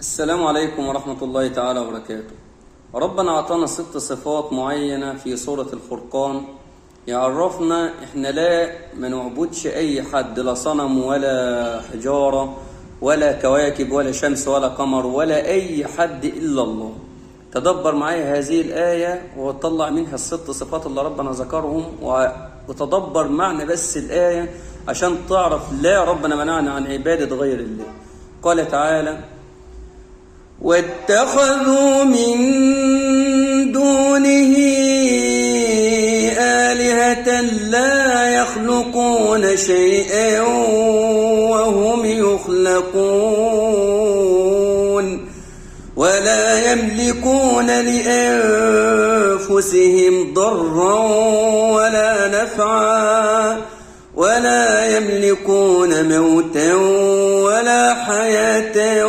السلام عليكم ورحمة الله تعالى وبركاته. ربنا أعطانا 6 صفات معينة في سورة الفرقان يعرفنا إحنا ما نعبدش أي حد، لا صنم ولا حجارة ولا كواكب ولا شمس ولا قمر ولا أي حد إلا الله. تدبر معايا هذه الآية وطلع منها ال6 صفات اللي ربنا ذكرهم، وتدبر معنى بس الآية عشان تعرف لا ربنا منعنا عن عبادة غير الله. قال تعالى: واتخذوا من دونه آلهة لا يخلقون شيئا وهم يخلقون ولا يملكون لأنفسهم ضرا ولا نفعا ولا يملكون موتا ولا حياة